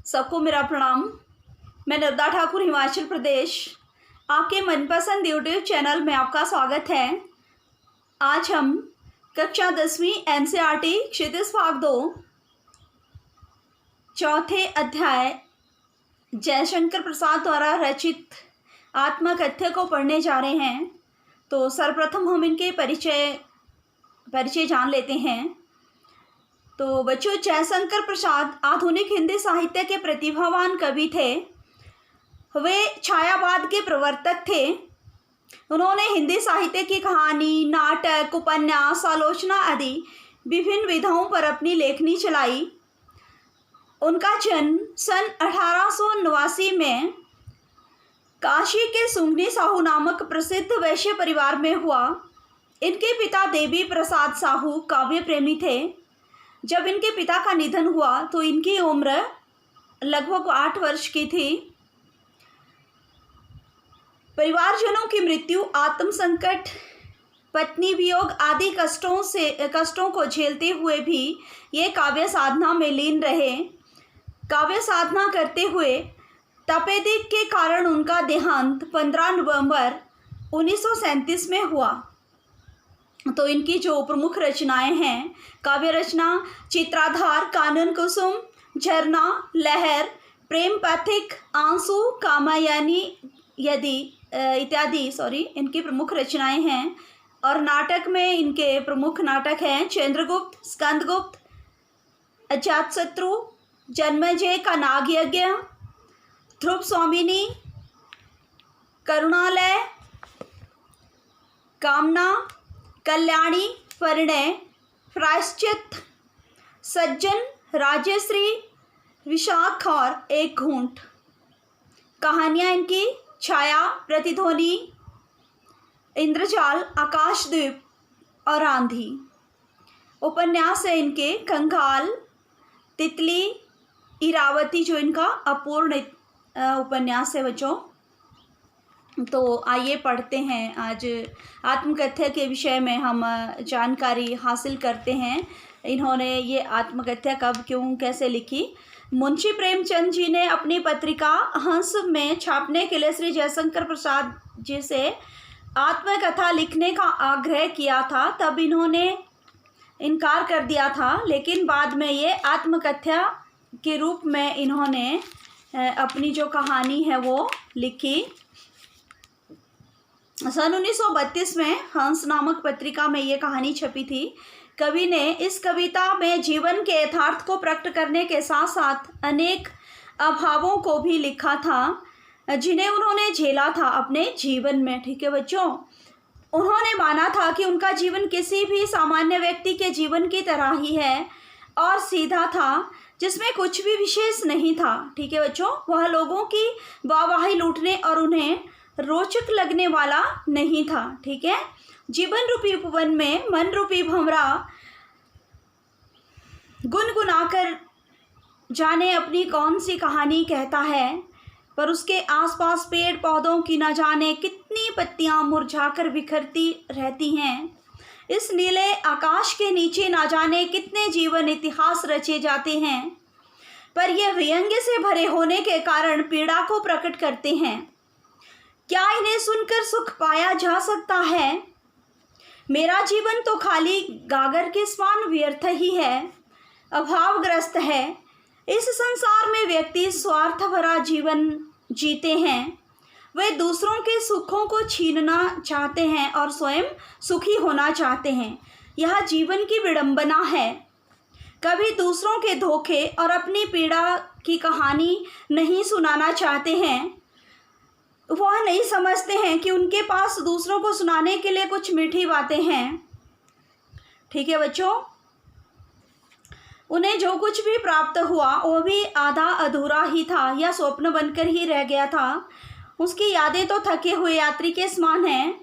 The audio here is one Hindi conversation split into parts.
सबको मेरा प्रणाम। मैं नर्मदा ठाकुर, हिमाचल प्रदेश, आपके मनपसंद यूट्यूब चैनल में आपका स्वागत है। आज हम कक्षा 10वीं NCERT क्षितिज भाग 2 चौथे अध्याय जयशंकर प्रसाद द्वारा रचित आत्मकथ्य को पढ़ने जा रहे हैं। तो सर्वप्रथम हम इनके परिचय जान लेते हैं। तो बच्चों, जयशंकर प्रसाद आधुनिक हिंदी साहित्य के प्रतिभावान कवि थे। वे छायावाद के प्रवर्तक थे। उन्होंने हिंदी साहित्य की कहानी, नाटक, उपन्यास, आलोचना आदि विभिन्न विधाओं पर अपनी लेखनी चलाई। उनका जन्म सन 1889 में काशी के सुंगनी साहू नामक प्रसिद्ध वैश्य परिवार में हुआ। इनके पिता देवी प्रसाद साहू काव्य प्रेमी थे। जब इनके पिता का निधन हुआ तो इनकी उम्र लगभग 8 वर्ष की थी। परिवारजनों की मृत्यु, आत्म संकट, पत्नी वियोग आदि कष्टों को झेलते हुए भी ये काव्य साधना में लीन रहे। काव्य साधना करते हुए तपेदिक के कारण उनका देहांत 15 नवंबर 1937 में हुआ। तो इनकी जो प्रमुख रचनाएं हैं, काव्य रचना चित्राधार, कानन कुसुम, झरना, लहर, प्रेम पथिक, आंसू, कामायनी इत्यादि इनकी प्रमुख रचनाएं हैं। और नाटक में इनके प्रमुख नाटक हैं चंद्रगुप्त, स्कंदगुप्त, अजातशत्रु, जन्मेजय का नागयज्ञ, ध्रुव स्वामिनी, करुणालय, कामना, कल्याणी, परिणय, प्रायश्चित, सज्जन, राजश्री, विशाख और एक घूंट। कहानियाँ इनकी छाया, प्रतिध्वनि, इंद्रजाल, आकाशद्वीप और आंधी। उपन्यास है इनके कंगाल, तितली, इरावती, जो इनका अपूर्ण उपन्यास है बच्चों। तो आइए पढ़ते हैं। आज आत्मकथ्य के विषय में हम जानकारी हासिल करते हैं। इन्होंने ये आत्मकथ्य कब, क्यों, कैसे लिखी। मुंशी प्रेमचंद जी ने अपनी पत्रिका हंस में छापने के लिए श्री जयशंकर प्रसाद जी से आत्मकथा लिखने का आग्रह किया था। तब इन्होंने इनकार कर दिया था, लेकिन बाद में ये आत्मकथ्य के रूप में इन्होंने अपनी जो कहानी है वो लिखी। सन 1932 में हंस नामक पत्रिका में ये कहानी छपी थी। कवि ने इस कविता में जीवन के यथार्थ को प्रकट करने के साथ साथ अनेक अभावों को भी लिखा था जिन्हें उन्होंने झेला था अपने जीवन में। ठीक है बच्चों, उन्होंने माना था कि उनका जीवन किसी भी सामान्य व्यक्ति के जीवन की तरह ही है और सीधा था, जिसमें कुछ भी विशेष नहीं था। ठीक है बच्चों, वह लोगों की वाहवाही लूटने और उन्हें रोचक लगने वाला नहीं था। ठीक है, जीवन रूपी उपवन में मन रूपी भंवरा गुनगुनाकर जाने अपनी कौन सी कहानी कहता है, पर उसके आसपास पेड़ पौधों की न जाने कितनी पत्तियां मुरझाकर बिखरती रहती हैं। इस नीले आकाश के नीचे न जाने कितने जीवन इतिहास रचे जाते हैं, पर यह व्यंग्य से भरे होने के कारण पीड़ा को प्रकट करते हैं। क्या इन्हें सुनकर सुख पाया जा सकता है? मेरा जीवन तो खाली गागर के समान व्यर्थ ही है, अभावग्रस्त है। इस संसार में व्यक्ति स्वार्थ भरा जीवन जीते हैं। वे दूसरों के सुखों को छीनना चाहते हैं और स्वयं सुखी होना चाहते हैं। यह जीवन की विडंबना है। कभी दूसरों के धोखे और अपनी पीड़ा की कहानी नहीं सुनाना चाहते हैं। वह नहीं समझते हैं कि उनके पास दूसरों को सुनाने के लिए कुछ मीठी बातें हैं। ठीक है बच्चों, उन्हें जो कुछ भी प्राप्त हुआ वो भी आधा अधूरा ही था या स्वप्न बनकर ही रह गया था। उसकी यादें तो थके हुए यात्री के समान हैं,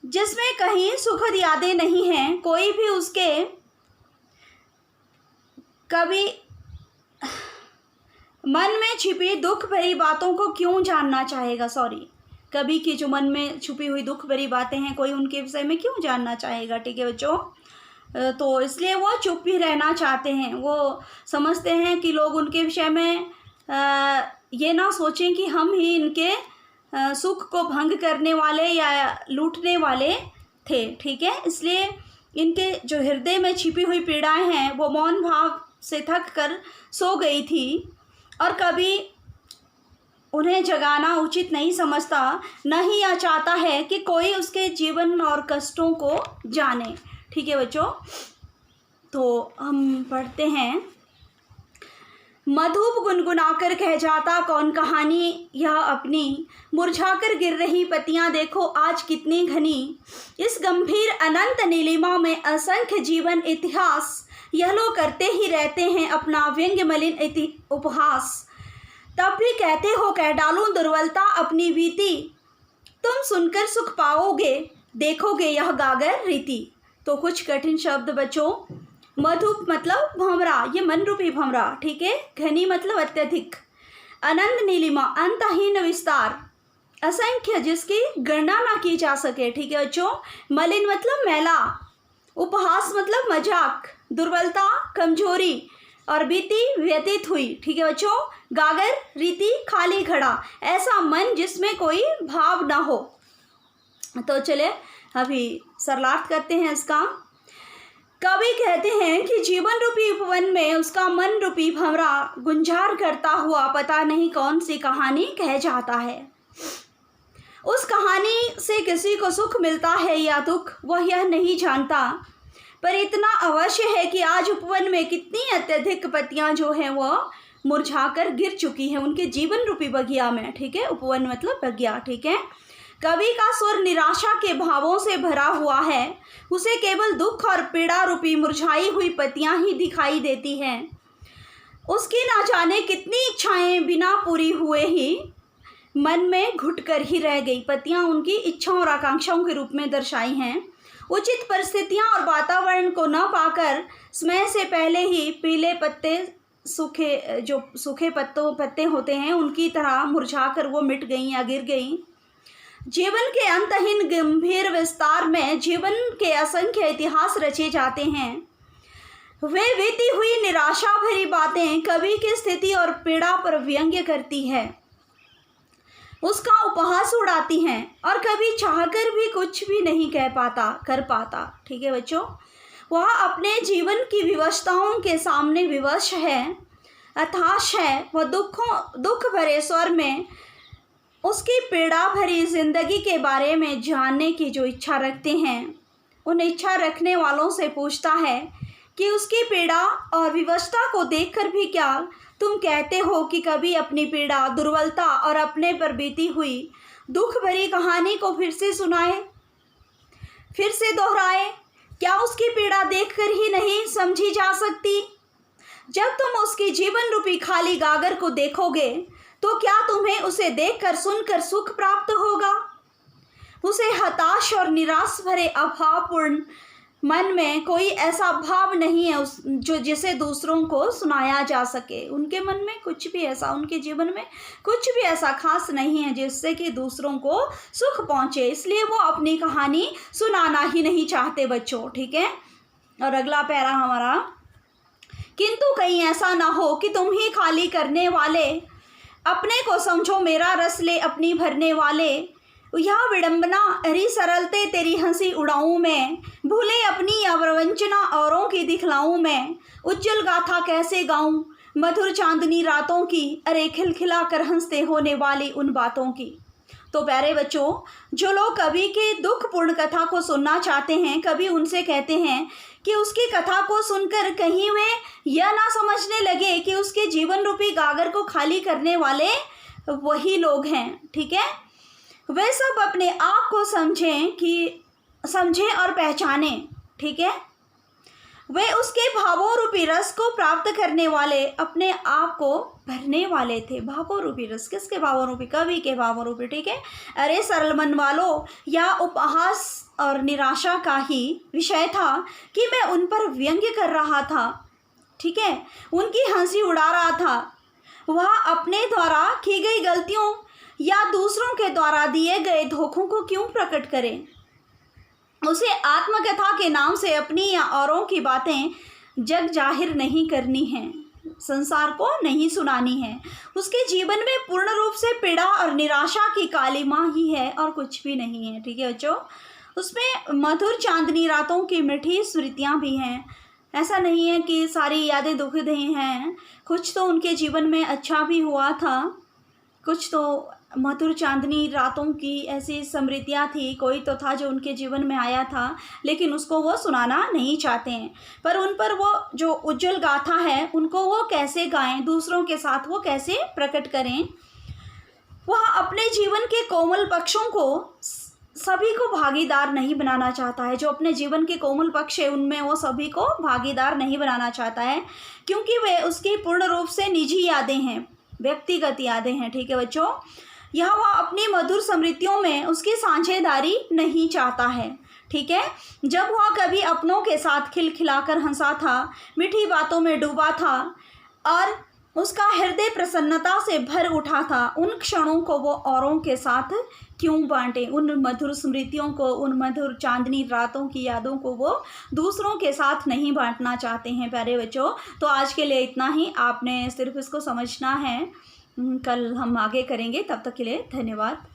जिसमें कहीं सुखद यादें नहीं हैं। कोई भी उसके कभी मन में छिपी दुख भरी बातों को क्यों जानना चाहेगा। कभी की जो मन में छुपी हुई दुख भरी बातें हैं, कोई उनके विषय में क्यों जानना चाहेगा। ठीक है बच्चों, तो इसलिए वो चुप ही रहना चाहते हैं। वो समझते हैं कि लोग उनके विषय में ये ना सोचें कि हम ही इनके सुख को भंग करने वाले या लूटने वाले थे, ठीक है। इसलिए इनके जो हृदय में छिपी हुई पीड़ाएं हैं वो मौन भाव से थक कर सो गई थी और कभी उन्हें जगाना उचित नहीं समझता, न ही यह चाहता है कि कोई उसके जीवन और कष्टों को जाने, ठीक है बच्चों। तो हम पढ़ते हैं। मधुप गुनगुनाकर कह जाता कौन कहानी यह अपनी, मुरझाकर गिर रही पत्तियां देखो आज कितनी घनी। इस गंभीर अनंत नीलिमा में असंख्य जीवन इतिहास, यह लोग करते ही रहते हैं अपना व्यंग्य मलिन उपहास। तब भी कहते हो कह डालूं दुर्बलता अपनी बीती, तुम सुनकर सुख पाओगे देखोगे यह गागर रीति। तो कुछ कठिन शब्द बच्चों। मधुप मतलब भंवरा, ये मन रूपी भंवरा, ठीक है। घनी मतलब अत्यधिक। अनंत नीलिमा अंतहीन विस्तार, असंख्य जिसकी गणना ना की जा सके, ठीक है बच्चों। मलिन मतलब मैला, उपहास मतलब मजाक, दुर्बलता कमजोरी और बीती व्यतीत हुई, ठीक है बच्चों। गागर रीति खाली घड़ा, ऐसा मन जिसमें कोई भाव ना हो। तो चले अभी सरलार्थ करते हैं इसका। कवि कहते हैं कि जीवन रूपी उपवन में उसका मन रूपी भंवरा गुंजार करता हुआ पता नहीं कौन सी कहानी कह जाता है। उस कहानी से किसी को सुख मिलता है या दुख वह यह नहीं जानता, पर इतना अवश्य है कि आज उपवन में कितनी अत्यधिक पत्तियां जो हैं वह मुरझाकर गिर चुकी हैं उनके जीवन रूपी बगिया में, ठीक है। उपवन मतलब बगिया, ठीक है। कवि का स्वर निराशा के भावों से भरा हुआ है, उसे केवल दुख और पीड़ा रूपी मुरझाई हुई पत्तियां ही दिखाई देती हैं। उसकी ना जाने कितनी इच्छाएं बिना पूरी हुए ही मन में घुट कर ही रह गई। पत्तियां उनकी इच्छाओं और आकांक्षाओं के रूप में दर्शाई हैं। उचित परिस्थितियां और वातावरण को न पाकर समय से पहले ही पीले पत्ते सूखे पत्ते होते हैं उनकी तरह मुरझाकर वो मिट गईं या गिर गईं। जीवन के अंतहीन गंभीर विस्तार में जीवन के असंख्य इतिहास रचे जाते हैं। वे बीती हुई निराशा भरी बातें कवि की स्थिति और पीड़ा पर व्यंग्य करती है, उसका उपहास उड़ाती हैं और कभी चाहकर भी कुछ भी नहीं कर पाता, ठीक है बच्चों। वह अपने जीवन की विवशताओं के सामने विवश है, हताश है। वह दुख भरे स्वर में उसकी पीड़ा भरी जिंदगी के बारे में जानने की जो इच्छा रखते हैं, उन इच्छा रखने वालों से पूछता है कि उसकी पीड़ा और विवशता को देखकर भी क्या तुम कहते हो कि कभी अपनी पीड़ा, दुर्बलता और अपने पर बीती हुई दुख भरी कहानी को फिर से सुनाए, फिर से दोहराए? क्या उसकी पीड़ा देखकर ही नहीं समझी जा सकती? जब तुम उसकी जीवन रूपी खाली गागर को देखोगे तो क्या तुम्हें उसे देखकर सुनकर सुख प्राप्त होगा? उसे हताश और निराश भरे अभावपूर्ण मन में कोई ऐसा भाव नहीं है जो जिसे दूसरों को सुनाया जा सके। उनके मन में कुछ भी ऐसा, उनके जीवन में कुछ भी ऐसा खास नहीं है जिससे कि दूसरों को सुख पहुंचे, इसलिए वो अपनी कहानी सुनाना ही नहीं चाहते बच्चों, ठीक है। और अगला पैरा हमारा, किंतु कहीं ऐसा ना हो कि तुम ही खाली करने वाले, अपने को समझो मेरा रस ले अपनी भरने वाले। यह विडंबना अरी सरलते तेरी हंसी उड़ाऊं मैं, भूले अपनी अवरवंचना औरों की दिखलाऊं मैं। उज्जवल गाथा कैसे गाऊं मधुर चांदनी रातों की, अरे खिलखिला कर हंसते होने वाली उन बातों की। तो प्यारे बच्चों, जो लोग कवि के दुखपूर्ण कथा को सुनना चाहते हैं, कवि उनसे कहते हैं कि उसकी कथा को सुनकर कहीं वे यह ना समझने लगे कि उसके जीवन रूपी गागर को खाली करने वाले वही लोग हैं, ठीक है। वे सब अपने आप को समझें और पहचानें, ठीक है। वे उसके भावों रूपी रस को प्राप्त करने वाले, अपने आप को भरने वाले थे। भावों रूपी रस किसके भावों रूपी? कवि के भावों रूपी, ठीक है। अरे सरल मन वालों, या उपहास और निराशा का ही विषय था कि मैं उन पर व्यंग्य कर रहा था, ठीक है, उनकी हंसी उड़ा रहा था। वह अपने द्वारा की गई गलतियों या दूसरों के द्वारा दिए गए धोखों को क्यों प्रकट करें? उसे आत्मकथा के नाम से अपनी या औरों की बातें जग जाहिर नहीं करनी है, संसार को नहीं सुनानी है। उसके जीवन में पूर्ण रूप से पीड़ा और निराशा की कालिमा ही है और कुछ भी नहीं है। ठीक है बच्चों, उसमें मधुर चांदनी रातों की मीठी स्मृतियाँ भी हैं। ऐसा नहीं है कि सारी यादें दुखद ही हैं, कुछ तो उनके जीवन में अच्छा भी हुआ था, कुछ तो मधुर चांदनी रातों की ऐसी स्मृतियाँ थी, कोई तो था जो उनके जीवन में आया था, लेकिन उसको वो सुनाना नहीं चाहते हैं। पर उन पर वो जो उज्जवल गाथा है उनको वो कैसे गाएं, दूसरों के साथ वो कैसे प्रकट करें। वह अपने जीवन के कोमल पक्षों को सभी को भागीदार नहीं बनाना चाहता है। जो अपने जीवन के कोमल पक्ष है उनमें वो सभी को भागीदार नहीं बनाना चाहता है, क्योंकि वे उसकी पूर्ण रूप से निजी यादें हैं, व्यक्तिगत यादें हैं। ठीक है बच्चों, यह वह अपनी मधुर स्मृतियों में उसकी साझेदारी नहीं चाहता है। ठीक है, जब वह कभी अपनों के साथ खिलखिलाकर हंसा था, मीठी बातों में डूबा था और उसका हृदय प्रसन्नता से भर उठा था, उन क्षणों को वो औरों के साथ क्यों बांटे। उन मधुर स्मृतियों को, उन मधुर चांदनी रातों की यादों को वो दूसरों के साथ नहीं बांटना चाहते हैं प्यारे बच्चों। तो आज के लिए इतना ही, आपने सिर्फ इसको समझना है। कल हम आगे करेंगे, तब तक के लिए धन्यवाद।